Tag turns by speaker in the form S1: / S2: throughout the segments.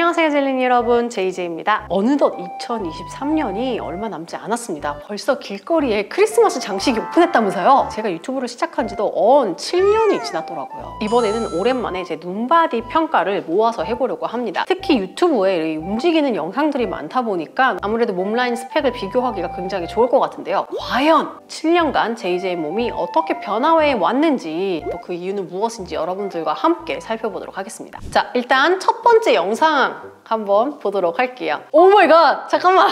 S1: 안녕하세요 젤린 여러분, JJ입니다. 어느덧 2023년이 얼마 남지 않았습니다. 벌써 길거리에 크리스마스 장식이 오픈했다면서요? 제가 유튜브를 시작한 지도 7년이 지났더라고요. 이번에는 오랜만에 제 눈바디 평가를 모아서 해보려고 합니다. 특히 유튜브에 움직이는 영상들이 많다 보니까 아무래도 몸라인 스펙을 비교하기가 굉장히 좋을 것 같은데요. 과연 7년간 JJ의 몸이 어떻게 변화해 왔는지, 또 그 이유는 무엇인지 여러분들과 함께 살펴보도록 하겠습니다. 자, 일단 첫 번째 영상 한번 보도록 할게요. 오 마이 갓! 잠깐만!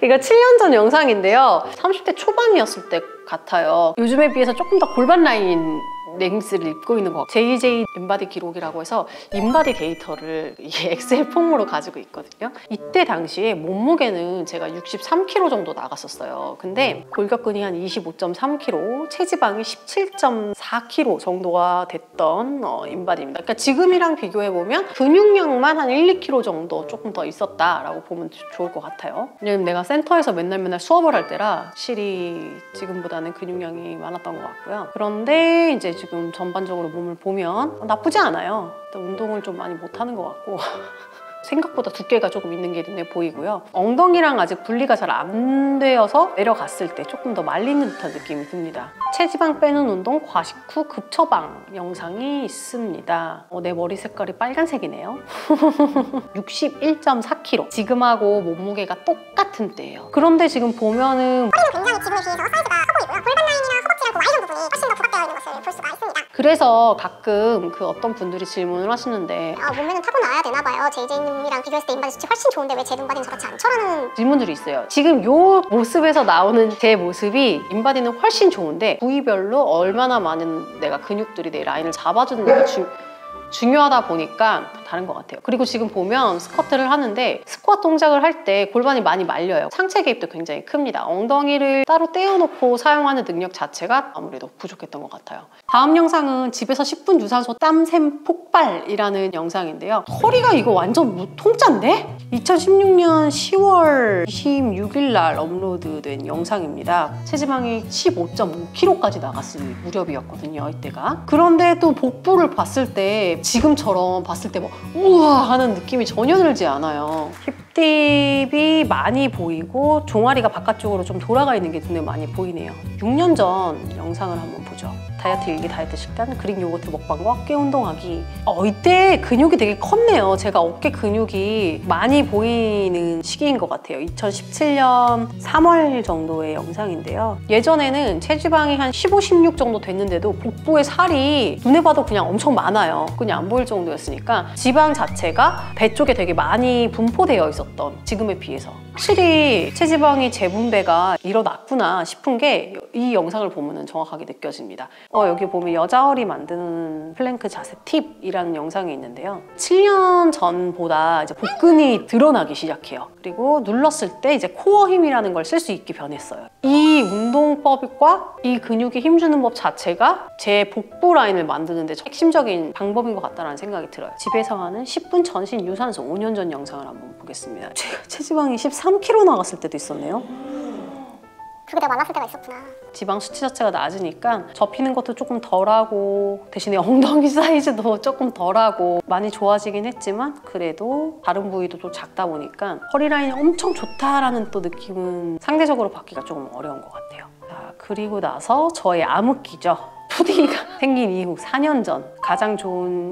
S1: 이거 7년 전 영상인데요. 30대 초반이었을 때 같아요. 요즘에 비해서 조금 더 골반 라인 레깅스를 입고 있는 거, JJ 인바디 기록이라고 해서 인바디 데이터를 이게 엑셀 폼으로 가지고 있거든요. 이때 당시에 몸무게는 제가 63kg 정도 나갔었어요. 근데 골격근이 한 25.3kg, 체지방이 17.4kg 정도가 됐던 인바디입니다. 그러니까 지금이랑 비교해보면 근육량만 한 1, 2kg 정도 조금 더 있었다라고 보면 좋을 것 같아요. 왜냐면 내가 센터에서 맨날 수업을 할 때라 확실히 지금보다는 근육량이 많았던 것 같고요. 그런데 이제 지금 전반적으로 몸을 보면 나쁘지 않아요. 운동을 좀 많이 못하는 것 같고 생각보다 두께가 조금 있는 게 눈에 보이고요. 엉덩이랑 아직 분리가 잘 안 되어서 내려갔을 때 조금 더 말리는 듯한 느낌이 듭니다. 체지방 빼는 운동 과식 후 급처방 영상이 있습니다. 내 머리 색깔이 빨간색이네요. 61.4kg. 지금하고 몸무게가 똑같은 때예요. 그런데 지금 보면은
S2: 허리는 굉장히 지금에 비해서 사이즈가 커 보이고요. 골반 라인이랑 허벅지랑 그 Y존 부분이 훨씬 더 부각되어 있는 것을 볼 수가 있습니다.
S1: 그래서 가끔 어떤 분들이 질문을 하시는데
S2: 몸매는 타고나야 되나 봐요. JJ님이랑 비교했을 때 인바디 수치 훨씬 좋은데 왜 제 눈바디는 저렇지 않죠? 라는
S1: 질문들이 있어요. 지금 요 모습에서 나오는 제 모습이 인바디는 훨씬 좋은데 부위별로 얼마나 많은 내가 근육들이 내 라인을 잡아주는지가 중요하다 보니까 다른 것 같아요. 그리고 지금 보면 스쿼트를 하는데 스쿼트 동작을 할 때 골반이 많이 말려요. 상체 개입도 굉장히 큽니다. 엉덩이를 따로 떼어놓고 사용하는 능력 자체가 아무래도 부족했던 것 같아요. 다음 영상은 집에서 10분 유산소 땀샘 폭발이라는 영상인데요. 허리가 이거 완전 통짜인데? 2016년 10월 26일 날 업로드된 영상입니다. 체지방이 15.5kg까지 나갔을 무렵이었거든요, 이때가. 그런데 또 복부를 봤을 때 지금처럼 봤을 때 막 우와 하는 느낌이 전혀 들지 않아요. 힙딥이 많이 보이고 종아리가 바깥쪽으로 좀 돌아가 있는 게 눈에 많이 보이네요. 6년 전 영상을 한번 보죠. 다이어트 일기, 다이어트 식단, 그릭 요거트 먹방과 어깨 운동하기. 이때 근육이 되게 컸네요. 제가 어깨 근육이 많이 보이는 시기인 것 같아요. 2017년 3월 정도의 영상인데요. 예전에는 체지방이 한 15, 16 정도 됐는데도 복부에 살이 눈에 봐도 그냥 엄청 많아요. 그냥 안 보일 정도였으니까 지방 자체가 배 쪽에 되게 많이 분포되어 있었던, 지금에 비해서 확실히 체지방이 재분배가 일어났구나 싶은 게 이 영상을 보면 정확하게 느껴집니다. 여기 보면 여자 허리 만드는 플랭크 자세 팁이라는 영상이 있는데요. 7년 전보다 이제 복근이 드러나기 시작해요. 그리고 눌렀을 때 이제 코어 힘이라는 걸 쓸 수 있게 변했어요. 이 운동법과 이 근육에 힘주는 법 자체가 제 복부 라인을 만드는 데 핵심적인 방법인 것 같다는 생각이 들어요. 집에서 하는 10분 전신 유산소 5년 전 영상을 한번 보겠습니다. 제가 체지방이 13kg 나갔을 때도 있었네요.
S2: 그게 더 많았을 때가 있었구나.
S1: 지방 수치 자체가 낮으니까 접히는 것도 조금 덜하고 대신에 엉덩이 사이즈도 조금 덜하고 많이 좋아지긴 했지만 그래도 다른 부위도 또 작다 보니까 허리 라인이 엄청 좋다라는 또 느낌은 상대적으로 받기가 조금 어려운 것 같아요. 자, 그리고 나서 저의 암흑기죠. 푸딩이가 생긴 이후 4년 전 가장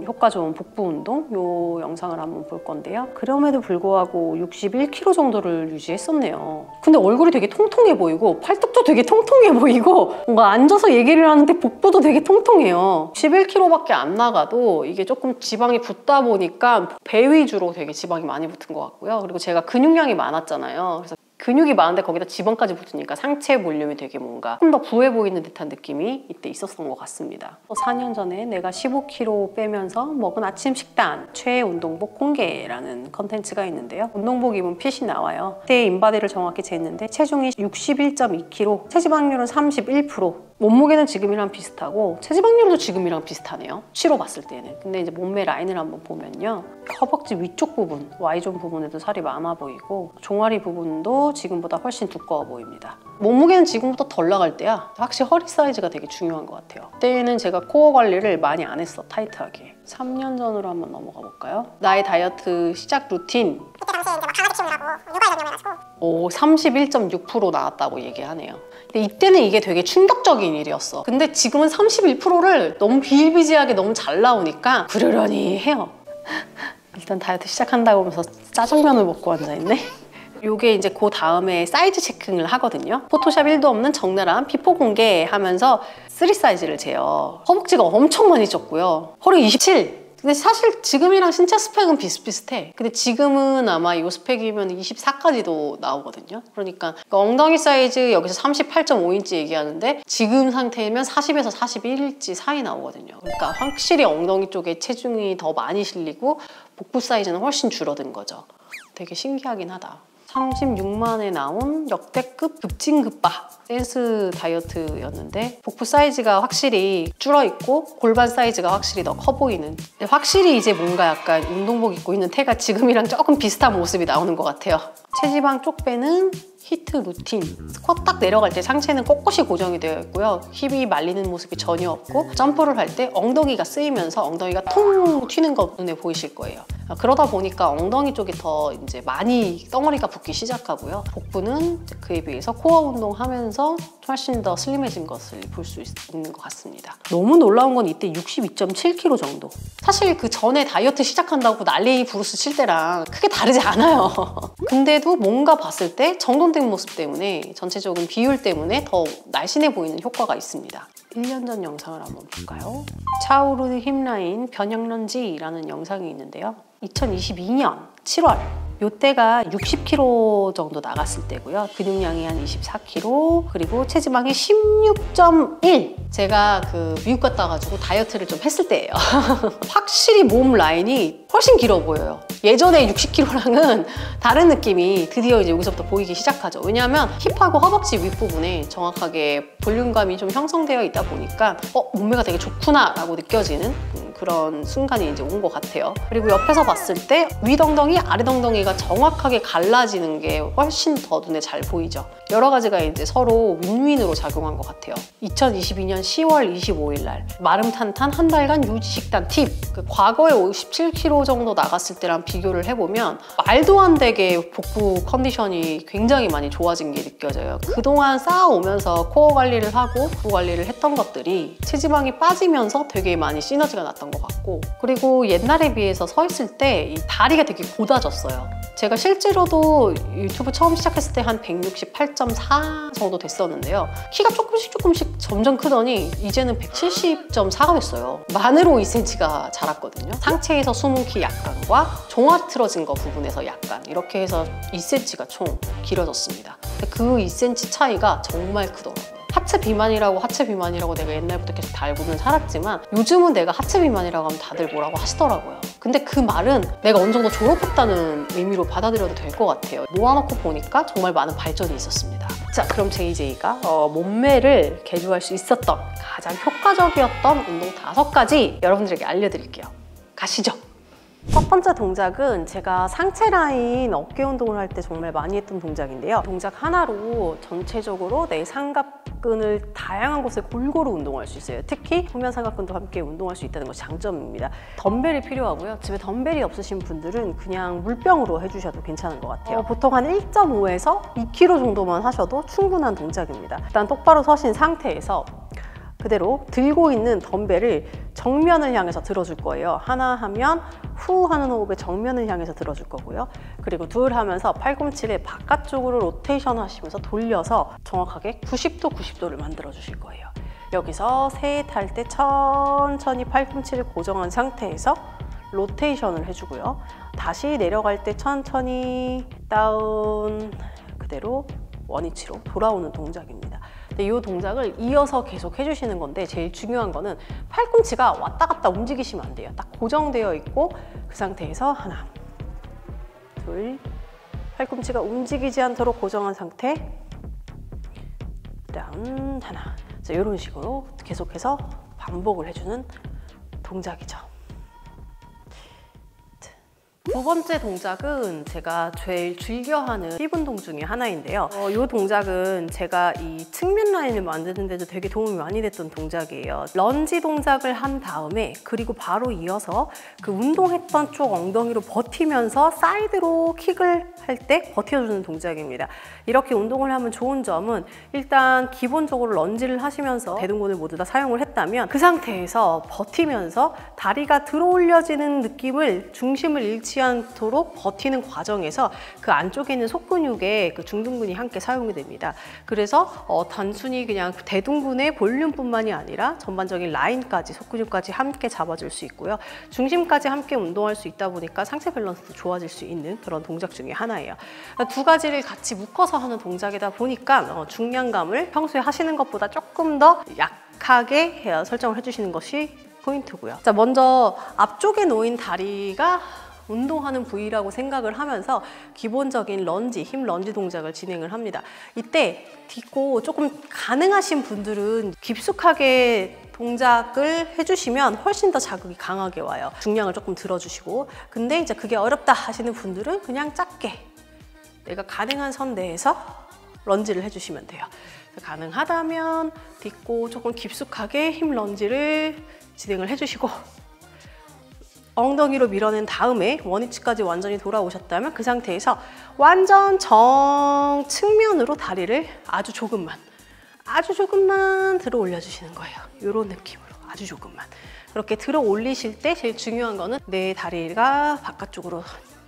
S1: 효과 좋은 복부 운동 요 영상을 한번 볼 건데요. 그럼에도 불구하고 61kg 정도를 유지했었네요. 근데 얼굴이 되게 통통해 보이고 팔뚝도 되게 통통해 보이고 뭔가 앉아서 얘기를 하는데 복부도 되게 통통해요. 11kg밖에 안 나가도 이게 조금 지방이 붙다 보니까 배 위주로 되게 지방이 많이 붙은 것 같고요. 그리고 제가 근육량이 많았잖아요. 그래서 근육이 많은데 거기다 지방까지 붙으니까 상체 볼륨이 되게 뭔가 좀 더 부해 보이는 듯한 느낌이 이때 있었던 것 같습니다. 4년 전에 내가 15kg 빼면서 먹은 아침 식단 최애 운동복 공개라는 컨텐츠가 있는데요. 운동복 입으면 핏이 나와요. 그때 인바디를 정확히 쟀는데 체중이 61.2kg, 체지방률은 31%. 몸무게는 지금이랑 비슷하고 체지방률도 지금이랑 비슷하네요. 수치로 봤을 때는. 근데 이제 몸매 라인을 한번 보면요. 허벅지 위쪽 부분, Y존 부분에도 살이 많아 보이고 종아리 부분도 보여도 지금보다 훨씬 두꺼워 보입니다. 몸무게는 지금보다 덜 나갈 때야. 확실히 허리 사이즈가 되게 중요한 것 같아요. 그때는 제가 코어 관리를 많이 안 했어, 타이트하게. 3년 전으로 한번 넘어가 볼까요? 나의 다이어트 시작 루틴.
S2: 그때 당시에 이제 막 강아지 키우느라고 육아에 전념해가지고
S1: 오, 31.6% 나왔다고 얘기하네요. 근데 이때는 이게 되게 충격적인 일이었어. 근데 지금은 31%를 너무 비일비재하게 너무 잘 나오니까 그러려니 해요. 일단 다이어트 시작한다고 하면서 짜장면을 먹고 앉아있네. 요게 이제 그 다음에 사이즈 체킹을 하거든요. 포토샵 1도 없는 적나라한 비포 공개하면서 3 사이즈를 재요. 허벅지가 엄청 많이 쪘고요. 허리 27. 근데 사실 지금이랑 신체 스펙은 비슷비슷해. 근데 지금은 아마 이 스펙이면 24까지도 나오거든요. 그러니까 엉덩이 사이즈 여기서 38.5인치 얘기하는데 지금 상태면 40에서 41인치 사이 나오거든요. 그러니까 확실히 엉덩이 쪽에 체중이 더 많이 실리고 복부 사이즈는 훨씬 줄어든 거죠. 되게 신기하긴 하다. 36만에 나온 역대급 급진급바 댄스 다이어트였는데 복부 사이즈가 확실히 줄어있고 골반 사이즈가 확실히 더 커 보이는, 근데 확실히 이제 뭔가 약간 운동복 입고 있는 태가 지금이랑 조금 비슷한 모습이 나오는 것 같아요. 체지방 쪽 빼는 히트 루틴. 스쿼트 딱 내려갈 때 상체는 꼿꼿이 고정이 되어 있고요. 힙이 말리는 모습이 전혀 없고 점프를 할 때 엉덩이가 쓰이면서 엉덩이가 통 튀는 거 눈에 보이실 거예요. 그러다 보니까 엉덩이 쪽이 더 이제 많이 덩어리가 붙기 시작하고요. 복부는 그에 비해서 코어 운동하면서 훨씬 더 슬림해진 것을 볼 수 있는 것 같습니다. 너무 놀라운 건 이때 62.7kg 정도. 사실 그 전에 다이어트 시작한다고 난리 부르스 칠 때랑 크게 다르지 않아요. 근데도 뭔가 봤을 때 정돈된 모습 때문에 전체적인 비율 때문에 더 날씬해 보이는 효과가 있습니다. 1년 전 영상을 한번 볼까요? 차오르는 힙라인 변형런지라는 영상이 있는데요. 2022년 7월 이때가 60kg 정도 나갔을 때고요. 근육량이 한 24kg, 그리고 체지방이 16.1. 제가 그 미국 갔다 와가지고 다이어트를 좀 했을 때예요. 확실히 몸 라인이 훨씬 길어 보여요. 예전에 60kg랑은 다른 느낌이 드디어 이제 여기서부터 보이기 시작하죠. 왜냐하면 힙하고 허벅지 윗부분에 정확하게 볼륨감이 좀 형성되어 있다 보니까 몸매가 되게 좋구나 라고 느껴지는 그런 순간이 이제 온 것 같아요. 그리고 옆에서 봤을 때 윗엉덩이, 아랫엉덩이가 정확하게 갈라지는 게 훨씬 더 눈에 잘 보이죠. 여러 가지가 이제 서로 윈윈으로 작용한 것 같아요. 2022년 10월 25일 날 마름 탄탄 한 달간 유지 식단 팁. 과거에 57kg 정도 나갔을 때랑 비교를 해보면 말도 안 되게 복부 컨디션이 굉장히 많이 좋아진 게 느껴져요. 그동안 쌓아오면서 코어 관리를 하고 복부 관리를 했던 것들이 체지방이 빠지면서 되게 많이 시너지가 났던 것 같고, 그리고 옛날에 비해서 서 있을 때 이 다리가 되게 고다졌어요. 제가 실제로도 유튜브 처음 시작했을 때 한 168.4 정도 됐었는데요. 키가 조금씩 점점 크더니 이제는 170.4가 됐어요. 만으로 2cm가 자랐거든요. 상체에서 숨은 키 약간과 종아 틀어진 거 부분에서 약간 이렇게 해서 2cm가 총 길어졌습니다. 그 2cm 차이가 정말 크더라고요. 하체 비만이라고 내가 옛날부터 계속 달고는 살았지만 요즘은 내가 하체 비만이라고 하면 다들 뭐라고 하시더라고요. 근데 그 말은 내가 어느 정도 졸업했다는 의미로 받아들여도 될 것 같아요. 모아놓고 보니까 정말 많은 발전이 있었습니다. 자, 그럼 JJ가 몸매를 개조할 수 있었던 가장 효과적이었던 운동 5가지 여러분들에게 알려드릴게요. 가시죠. 첫 번째 동작은 제가 상체 라인 어깨 운동을 할 때 정말 많이 했던 동작인데요. 동작 하나로 전체적으로 내 삼각근을 다양한 곳에 골고루 운동할 수 있어요. 특히 후면 삼각근도 함께 운동할 수 있다는 것이 장점입니다. 덤벨이 필요하고요. 집에 덤벨이 없으신 분들은 그냥 물병으로 해주셔도 괜찮은 것 같아요. 보통 한 1.5에서 2kg 정도만 하셔도 충분한 동작입니다. 일단 똑바로 서신 상태에서 그대로 들고 있는 덤벨을 정면을 향해서 들어줄 거예요. 하나 하면 후 하는 호흡에 정면을 향해서 들어줄 거고요. 그리고 둘 하면서 팔꿈치를 바깥쪽으로 로테이션 하시면서 돌려서 정확하게 90도를 만들어 주실 거예요. 여기서 셋 할 때 천천히 팔꿈치를 고정한 상태에서 로테이션을 해주고요. 다시 내려갈 때 천천히 다운, 그대로 원위치로 돌아오는 동작입니다. 근데 이 동작을 이어서 계속 해주시는 건데 제일 중요한 거는 팔꿈치가 왔다 갔다 움직이시면 안 돼요. 딱 고정되어 있고 그 상태에서 하나, 둘, 팔꿈치가 움직이지 않도록 고정한 상태, 다운, 하나. 자, 이런 식으로 계속해서 반복을 해주는 동작이죠.
S3: 두 번째 동작은 제가 제일 즐겨하는 힙 운동 중에 하나인데요. 이 동작은 제가 이 측면 라인을 만드는 데도 되게 도움이 많이 됐던 동작이에요. 런지 동작을 한 다음에 그리고 바로 이어서 그 운동했던 쪽 엉덩이로 버티면서 사이드로 킥을 할 때 버텨주는 동작입니다. 이렇게 운동을 하면 좋은 점은 일단 기본적으로 런지를 하시면서 대둔근을 모두 다 사용을 했다면 그 상태에서 버티면서 다리가 들어 올려지는 느낌을 중심을 잃지 않도록 버티는 과정에서 그 안쪽에 있는 속근육에 그 중둔근이 함께 사용이 됩니다. 그래서 단순히 그냥 대둔근의 볼륨뿐만이 아니라 전반적인 라인까지 속근육까지 함께 잡아줄 수 있고요. 중심까지 함께 운동할 수 있다 보니까 상체 밸런스도 좋아질 수 있는 그런 동작 중에 하나예요. 두 가지를 같이 묶어서 하는 동작이다 보니까 중량감을 평소에 하시는 것보다 조금 더 약하게 설정을 해주시는 것이 포인트고요. 자, 먼저 앞쪽에 놓인 다리가 운동하는 부위라고 생각을 하면서 기본적인 런지, 힙 런지 동작을 진행을 합니다. 이때 딛고 조금 가능하신 분들은 깊숙하게 동작을 해주시면 훨씬 더 자극이 강하게 와요. 중량을 조금 들어주시고. 근데 이제 그게 어렵다 하시는 분들은 그냥 작게 내가 가능한 선 내에서 런지를 해주시면 돼요. 가능하다면 딛고 조금 깊숙하게 힙 런지를 진행을 해주시고 엉덩이로 밀어낸 다음에 원위치까지 완전히 돌아오셨다면 그 상태에서 완전 정측면으로 다리를 아주 조금만 들어 올려주시는 거예요. 이런 느낌으로 아주 조금만. 그렇게 들어 올리실 때 제일 중요한 거는 내 다리가 바깥쪽으로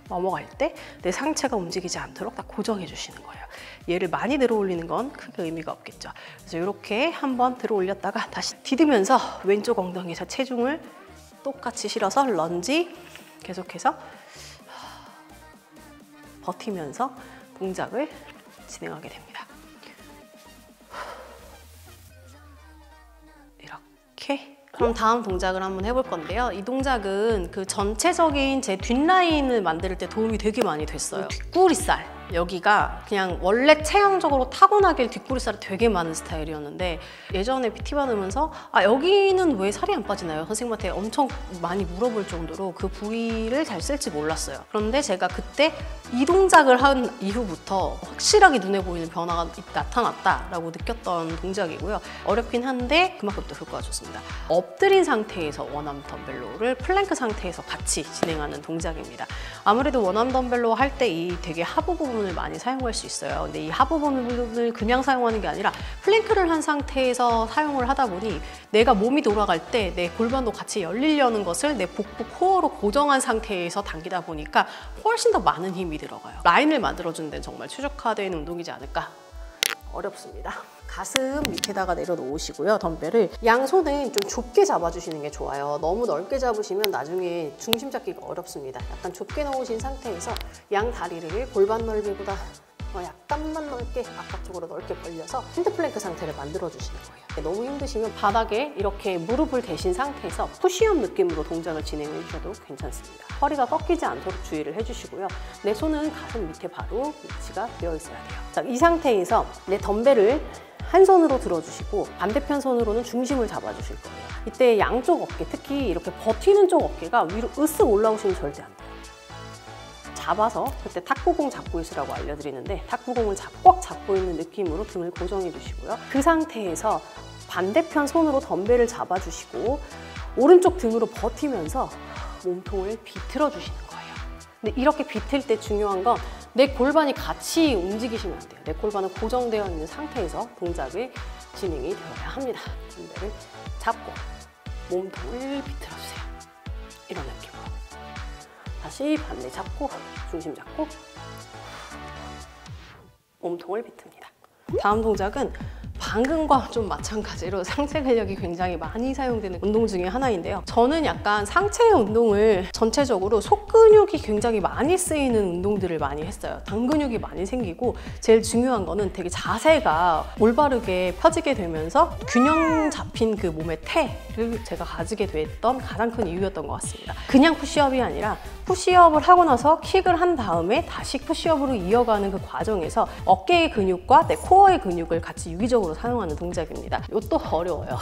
S3: 넘어갈 때 내 상체가 움직이지 않도록 딱 고정해 주시는 거예요. 얘를 많이 들어 올리는 건 크게 의미가 없겠죠. 그래서 이렇게 한번 들어 올렸다가 다시 디디면서 왼쪽 엉덩이에서 체중을 똑같이 실어서 런지 계속해서 버티면서 동작을 진행하게 됩니다. 이렇게. 그럼 다음 동작을 한번 해볼 건데요. 이 동작은 그 전체적인 제 뒷라인을 만들 때 도움이 되게 많이 됐어요. 뒷구리살. 여기가 그냥 원래 체형적으로 타고나길 뒷구리살이 되게 많은 스타일이었는데 예전에 PT 받으면서 여기는 왜 살이 안 빠지나요? 선생님한테 엄청 많이 물어볼 정도로 그 부위를 잘 쓸지 몰랐어요. 그런데 제가 그때 이 동작을 한 이후부터 확실하게 눈에 보이는 변화가 나타났다라고 느꼈던 동작이고요. 어렵긴 한데 그만큼 또 효과가 좋습니다. 엎드린 상태에서 원암 덤벨로를 플랭크 상태에서 같이 진행하는 동작입니다. 아무래도 원암 덤벨로 할 때 이 되게 하부 부분을 많이 사용할 수 있어요. 근데 이 하부 부분을 그냥 사용하는 게 아니라 플랭크를 한 상태에서 사용을 하다 보니 내가 몸이 돌아갈 때 내 골반도 같이 열리려는 것을 내 복부 코어로 고정한 상태에서 당기다 보니까 훨씬 더 많은 힘이 들어가요. 라인을 만들어주는 데는 정말 최적화된 운동이지 않을까. 어렵습니다. 가슴 밑에다가 내려놓으시고요. 덤벨을 양손은 좀 좁게 잡아주시는 게 좋아요. 너무 넓게 잡으시면 나중에 중심 잡기가 어렵습니다. 약간 좁게 놓으신 상태에서 양 다리를 골반 넓이보다 약간만 넓게 바깥쪽으로 넓게 벌려서 핸드플랭크 상태를 만들어주시는 거예요. 너무 힘드시면 바닥에 이렇게 무릎을 대신 상태에서 푸시업 느낌으로 동작을 진행해 주셔도 괜찮습니다. 허리가 꺾이지 않도록 주의를 해주시고요. 내 손은 가슴 밑에 바로 위치가 되어 있어야 돼요. 자, 이 상태에서 내 덤벨을 한 손으로 들어주시고 반대편 손으로는 중심을 잡아주실 거예요. 이때 양쪽 어깨, 특히 이렇게 버티는 쪽 어깨가 위로 으쓱 올라오시면 절대 안 돼요. 잡아서 그때 탁구공 잡고 있으라고 알려드리는데 탁구공을 꽉 잡고 있는 느낌으로 등을 고정해 주시고요. 그 상태에서 반대편 손으로 덤벨을 잡아주시고 오른쪽 등으로 버티면서 몸통을 비틀어 주시는 거예요. 근데 이렇게 비틀 때 중요한 건 내 골반이 같이 움직이시면 안 돼요. 내 골반은 고정되어 있는 상태에서 동작이 진행이 되어야 합니다. 덤벨을 잡고 몸통을 비틀어 주세요. 이런 느낌으로. 다시 반대 잡고 중심 잡고 몸통을 비틉니다. 다음 동작은 방금과 좀 마찬가지로 상체 근력이 굉장히 많이 사용되는 운동 중에 하나인데요. 저는 약간 상체 운동을 전체적으로 속근육이 굉장히 많이 쓰이는 운동들을 많이 했어요. 당 근육이 많이 생기고 제일 중요한 거는 되게 자세가 올바르게 펴지게 되면서 균형 잡힌 그 몸의 태를 제가 가지게 됐던 가장 큰 이유였던 것 같습니다. 그냥 푸시업이 아니라 푸시업을 하고 나서 킥을 한 다음에 다시 푸시업으로 이어가는 그 과정에서 어깨의 근육과 내 코어의 근육을 같이 유기적으로 사용하는 동작입니다. 이것도 어려워요.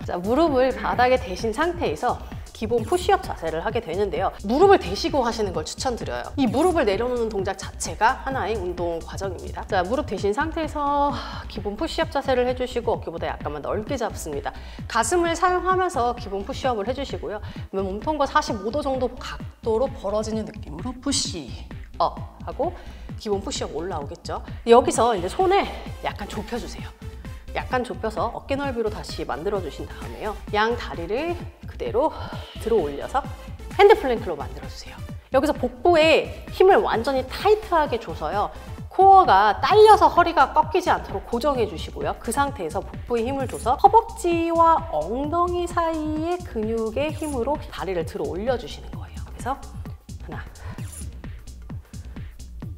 S3: 자, 무릎을 바닥에 대신 상태에서 기본 푸시업 자세를 하게 되는데요. 무릎을 대시고 하시는 걸 추천드려요. 이 무릎을 내려놓는 동작 자체가 하나의 운동 과정입니다. 자, 무릎 대신 상태에서 기본 푸시업 자세를 해주시고 어깨보다 약간만 넓게 잡습니다. 가슴을 사용하면서 기본 푸시업을 해주시고요. 몸통과 45도 정도 각도로 벌어지는 느낌으로 푸시업 하고 기본 푸시업 올라오겠죠. 여기서 이제 손을 약간 좁혀주세요. 약간 좁혀서 어깨 넓이로 다시 만들어주신 다음에요. 양 다리를 그대로 들어 올려서 핸드 플랭크로 만들어주세요. 여기서 복부에 힘을 완전히 타이트하게 줘서요. 코어가 딸려서 허리가 꺾이지 않도록 고정해 주시고요. 그 상태에서 복부에 힘을 줘서 허벅지와 엉덩이 사이의 근육의 힘으로 다리를 들어 올려주시는 거예요. 그래서 하나,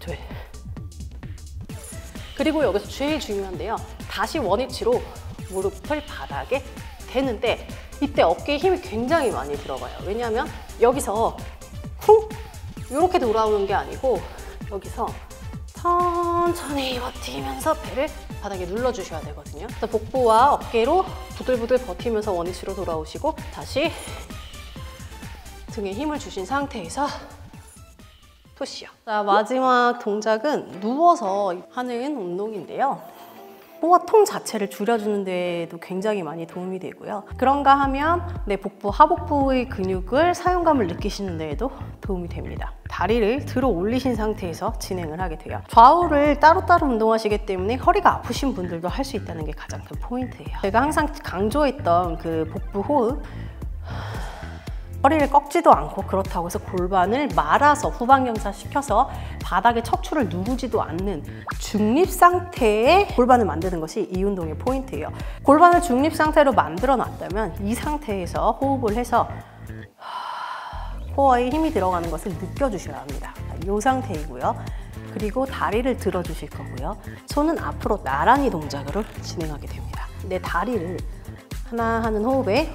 S3: 둘. 그리고 여기서 제일 중요한데요. 다시 원위치로 무릎을 바닥에 대는데 이때 어깨에 힘이 굉장히 많이 들어가요. 왜냐하면 여기서 쿵! 이렇게 돌아오는 게 아니고 여기서 천천히 버티면서 배를 바닥에 눌러주셔야 되거든요. 그래서 복부와 어깨로 부들부들 버티면서 원위치로 돌아오시고 다시 등에 힘을 주신 상태에서 푸시업. 자, 마지막 동작은 누워서 하는 운동인데요. 코어 통 자체를 줄여주는 데에도 굉장히 많이 도움이 되고요. 그런가 하면 내 복부, 하복부의 근육을 사용감을 느끼시는 데에도 도움이 됩니다. 다리를 들어 올리신 상태에서 진행을 하게 돼요. 좌우를 따로따로 운동하시기 때문에 허리가 아프신 분들도 할 수 있다는 게 가장 큰 포인트예요. 제가 항상 강조했던 그 복부 호흡, 허리를 꺾지도 않고 그렇다고 해서 골반을 말아서 후방경사 시켜서 바닥에 척추를 누르지도 않는 중립 상태의 골반을 만드는 것이 이 운동의 포인트예요. 골반을 중립 상태로 만들어 놨다면 이 상태에서 호흡을 해서 코어에 힘이 들어가는 것을 느껴주셔야 합니다. 이 상태이고요. 그리고 다리를 들어주실 거고요. 손은 앞으로 나란히 동작으로 진행하게 됩니다. 내 다리를 하나 하는 호흡에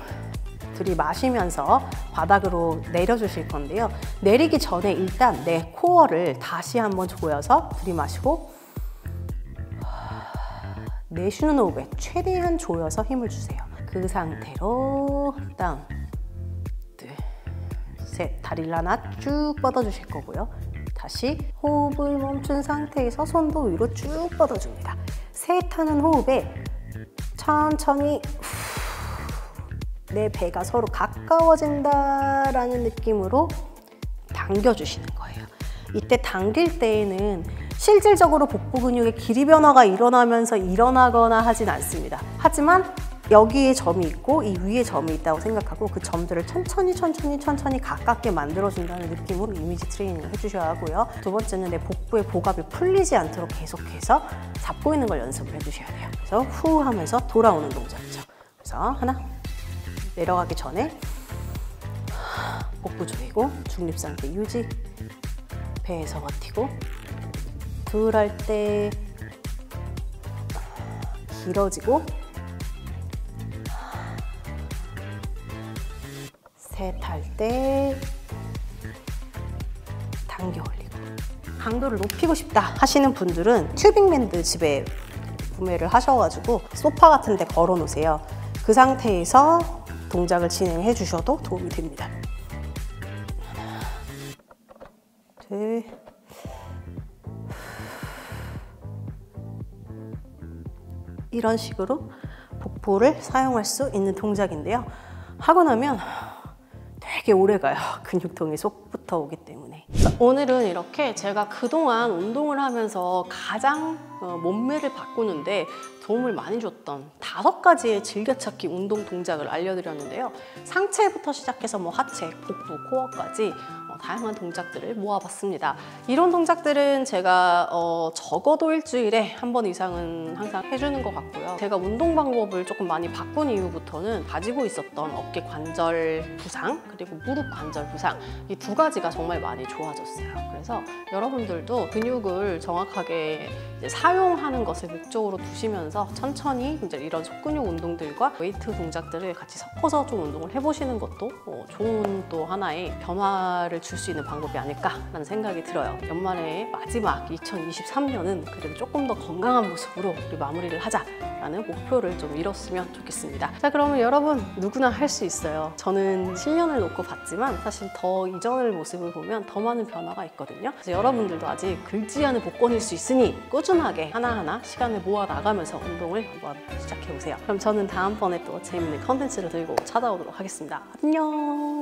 S3: 들이마시면서 바닥으로 내려주실 건데요. 내리기 전에 일단 내 코어를 다시 한번 조여서 들이마시고 내쉬는 호흡에 최대한 조여서 힘을 주세요. 그 상태로 다운, 둘, 셋. 다리를 하나 쭉 뻗어주실 거고요. 다시 호흡을 멈춘 상태에서 손도 위로 쭉 뻗어줍니다. 셋 하는 호흡에 천천히 내 배가 서로 가까워진다라는 느낌으로 당겨주시는 거예요. 이때 당길 때에는 실질적으로 복부 근육의 길이 변화가 일어나면서 일어나거나 하진 않습니다. 하지만 여기에 점이 있고 이 위에 점이 있다고 생각하고 그 점들을 천천히 가깝게 만들어준다는 느낌으로 이미지 트레이닝을 해주셔야 하고요. 두 번째는 내 복부의 복압이 풀리지 않도록 계속해서 잡고 있는 걸 연습을 해주셔야 돼요. 그래서 후 하면서 돌아오는 동작이죠. 그래서 하나, 내려가기 전에 복부 조이고 중립 상태 유지, 배에서 버티고, 둘 할 때 길어지고, 셋 할 때 당겨 올리고. 강도를 높이고 싶다 하시는 분들은 튜빙 밴드 집에 구매를 하셔가지고 소파 같은 데 걸어 놓으세요. 그 상태에서 동작을 진행해 주셔도 도움이 됩니다. 하나, 둘, 이런 식으로 복부를 사용할 수 있는 동작인데요. 하고 나면 되게 오래가요. 근육통이 속부터 오기 때문에. 오늘은 이렇게 제가 그동안 운동을 하면서 가장 몸매를 바꾸는데 도움을 많이 줬던 5가지의 즐겨찾기 운동 동작을 알려드렸는데요. 상체부터 시작해서 하체, 복부, 코어까지 다양한 동작들을 모아봤습니다. 이런 동작들은 제가 적어도 일주일에 한 번 이상은 항상 해주는 것 같고요. 제가 운동 방법을 조금 많이 바꾼 이후부터는 가지고 있었던 어깨 관절 부상 그리고 무릎 관절 부상, 이 2가지가 정말 많이 좋아졌어요. 그래서 여러분들도 근육을 정확하게 사용하는 것을 목적으로 두시면서 천천히 이제 이런 속근육 운동들과 웨이트 동작들을 같이 섞어서 좀 운동을 해보시는 것도 좋은 또 하나의 변화를 줄 수 있는 방법이 아닐까라는 생각이 들어요. 연말의 마지막 2023년은 그래도 조금 더 건강한 모습으로 우리 마무리를 하자라는 목표를 좀 이뤘으면 좋겠습니다. 자, 그러면 여러분 누구나 할 수 있어요. 저는 7년을 놓고 봤지만 사실 더 이전의 모습을 보면 더 많은 변화가 있거든요. 그래서 여러분들도 아직 긁지 않은 복권일 수 있으니 꾸준하게 하나하나 시간을 모아 나가면서 운동을 한번 시작해보세요. 그럼 저는 다음번에 또 재밌는 컨텐츠를 들고 찾아오도록 하겠습니다. 안녕.